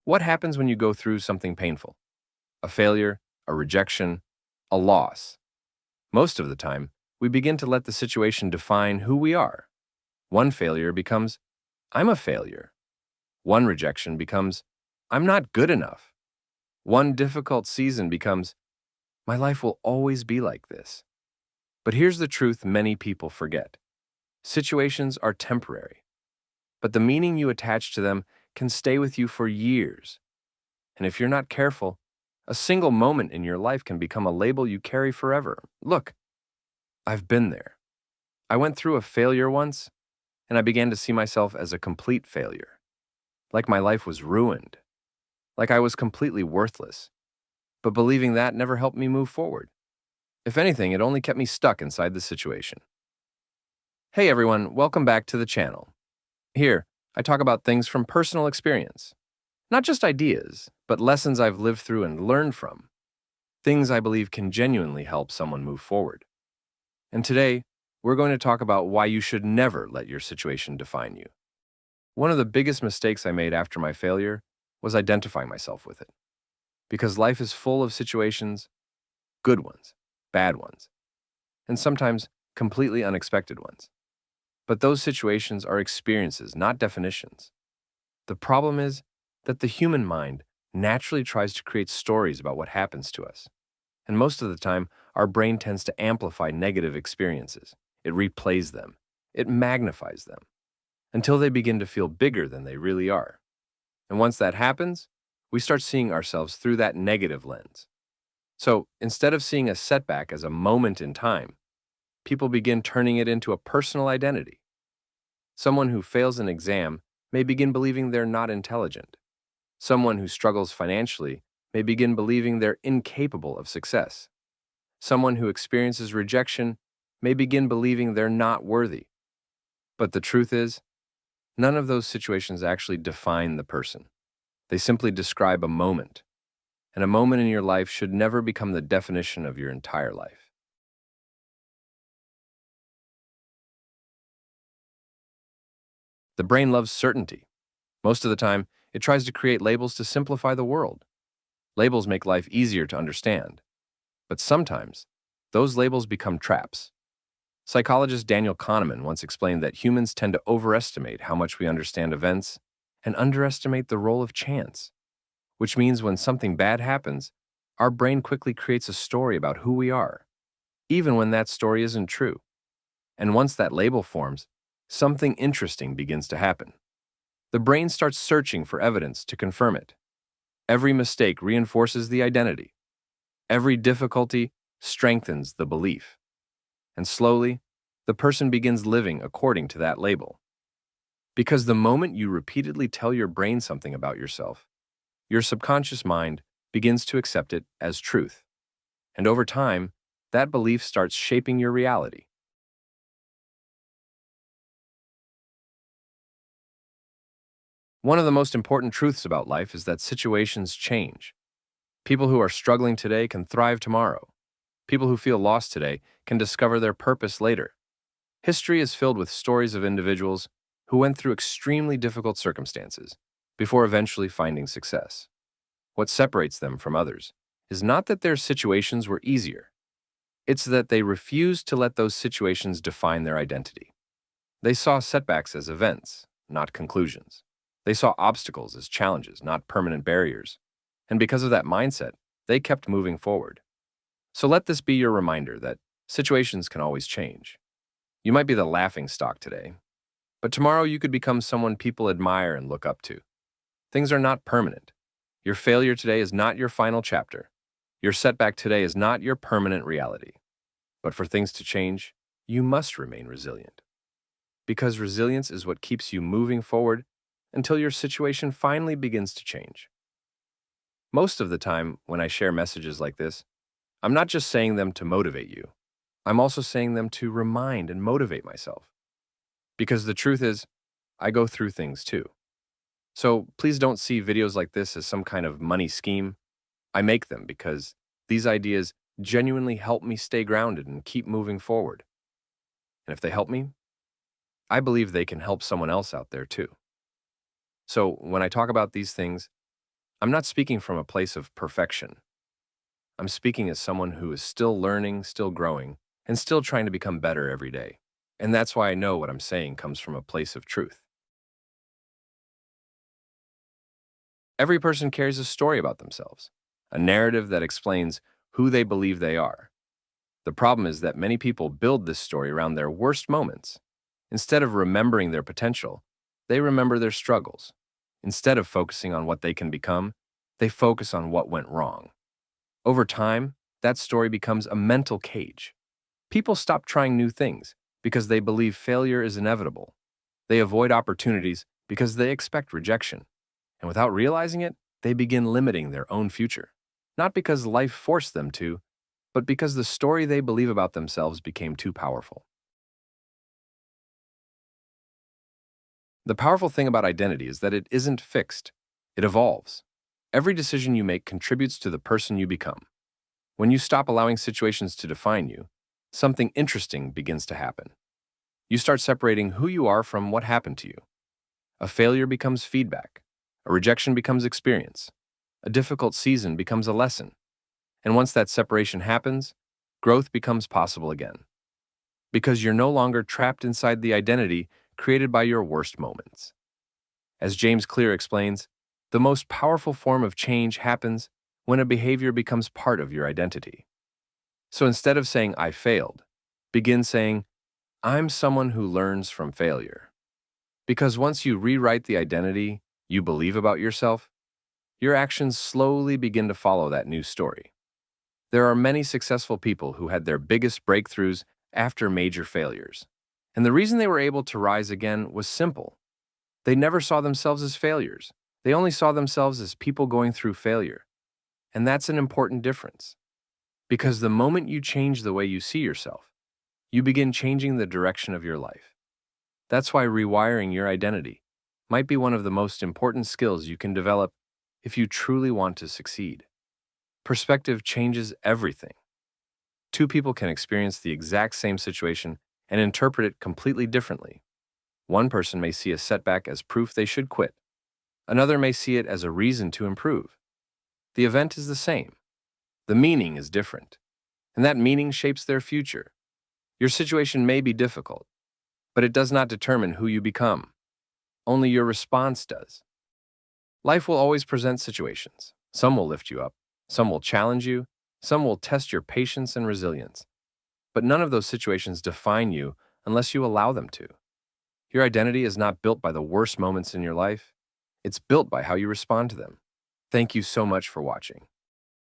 What happens when you go through something painful? A failure, a rejection, a loss. Most of the time, we begin to let the situation define who we are. One failure becomes, I'm a failure. One rejection becomes, I'm not good enough. One difficult season becomes, my life will always be like this. But here's the truth many people forget. Situations are temporary, but the meaning you attach to them can stay with you for years. And if you're not careful, a single moment in your life can become a label you carry forever. Look, I've been there. I went through a failure once, and I began to see myself as a complete failure. Like my life was ruined. Like I was completely worthless. But believing that never helped me move forward. If anything, it only kept me stuck inside the situation. Hey everyone, welcome back to the channel. Here, I talk about things from personal experience. Not just ideas, but lessons I've lived through and learned from. Things I believe can genuinely help someone move forward. And today, we're going to talk about why you should never let your situation define you. One of the biggest mistakes I made after my failure was identifying myself with it. Because life is full of situations, good ones, bad ones, and sometimes completely unexpected ones. But those situations are experiences, not definitions. The problem is that the human mind naturally tries to create stories about what happens to us. And most of the time, our brain tends to amplify negative experiences. It replays them. It magnifies them until they begin to feel bigger than they really are. And once that happens, we start seeing ourselves through that negative lens. So instead of seeing a setback as a moment in time, people begin turning it into a personal identity. Someone who fails an exam may begin believing they're not intelligent. Someone who struggles financially may begin believing they're incapable of success. Someone who experiences rejection may begin believing they're not worthy. But the truth is, none of those situations actually define the person. They simply describe a moment. And a moment in your life should never become the definition of your entire life. The brain loves certainty. Most of the time, it tries to create labels to simplify the world. Labels make life easier to understand. But sometimes, those labels become traps. Psychologist Daniel Kahneman once explained that humans tend to overestimate how much we understand events and underestimate the role of chance, which means when something bad happens, our brain quickly creates a story about who we are, even when that story isn't true. And once that label forms, something interesting begins to happen. The brain starts searching for evidence to confirm it. Every mistake reinforces the identity. Every difficulty strengthens the belief. And slowly, the person begins living according to that label. Because the moment you repeatedly tell your brain something about yourself, your subconscious mind begins to accept it as truth. And over time, that belief starts shaping your reality. One of the most important truths about life is that situations change. People who are struggling today can thrive tomorrow. People who feel lost today can discover their purpose later. History is filled with stories of individuals who went through extremely difficult circumstances before eventually finding success. What separates them from others is not that their situations were easier. It's that they refused to let those situations define their identity. They saw setbacks as events, not conclusions. They saw obstacles as challenges, not permanent barriers. And because of that mindset, they kept moving forward. So let this be your reminder that situations can always change. You might be the laughing stock today, but tomorrow you could become someone people admire and look up to. Things are not permanent. Your failure today is not your final chapter. Your setback today is not your permanent reality. But for things to change, you must remain resilient. Because resilience is what keeps you moving forward until your situation finally begins to change. Most of the time, when I share messages like this, I'm not just saying them to motivate you. I'm also saying them to remind and motivate myself. Because the truth is, I go through things too. So please don't see videos like this as some kind of money scheme. I make them because these ideas genuinely help me stay grounded and keep moving forward. And if they help me, I believe they can help someone else out there too. So when I talk about these things, I'm not speaking from a place of perfection. I'm speaking as someone who is still learning, still growing, and still trying to become better every day. And that's why I know what I'm saying comes from a place of truth. Every person carries a story about themselves, a narrative that explains who they believe they are. The problem is that many people build this story around their worst moments. Instead of remembering their potential, they remember their struggles. Instead of focusing on what they can become, they focus on what went wrong. Over time, that story becomes a mental cage. People stop trying new things because they believe failure is inevitable. They avoid opportunities because they expect rejection. And without realizing it, they begin limiting their own future. Not because life forced them to, but because the story they believe about themselves became too powerful. The powerful thing about identity is that it isn't fixed, it evolves. Every decision you make contributes to the person you become. When you stop allowing situations to define you, something interesting begins to happen. You start separating who you are from what happened to you. A failure becomes feedback. A rejection becomes experience. A difficult season becomes a lesson. And once that separation happens, growth becomes possible again. Because you're no longer trapped inside the identity created by your worst moments. As James Clear explains, the most powerful form of change happens when a behavior becomes part of your identity. So instead of saying, I failed, begin saying, I'm someone who learns from failure. Because once you rewrite the identity you believe about yourself, your actions slowly begin to follow that new story. There are many successful people who had their biggest breakthroughs after major failures. And the reason they were able to rise again was simple. They never saw themselves as failures. They only saw themselves as people going through failure. And that's an important difference. Because the moment you change the way you see yourself, you begin changing the direction of your life. That's why rewiring your identity might be one of the most important skills you can develop if you truly want to succeed. Perspective changes everything. Two people can experience the exact same situation and interpret it completely differently. One person may see a setback as proof they should quit. Another may see it as a reason to improve. The event is the same. The meaning is different. And that meaning shapes their future. Your situation may be difficult, but it does not determine who you become. Only your response does. Life will always present situations. Some will lift you up, some will challenge you, some will test your patience and resilience. But none of those situations define you unless you allow them to. Your identity is not built by the worst moments in your life. It's built by how you respond to them. Thank you so much for watching.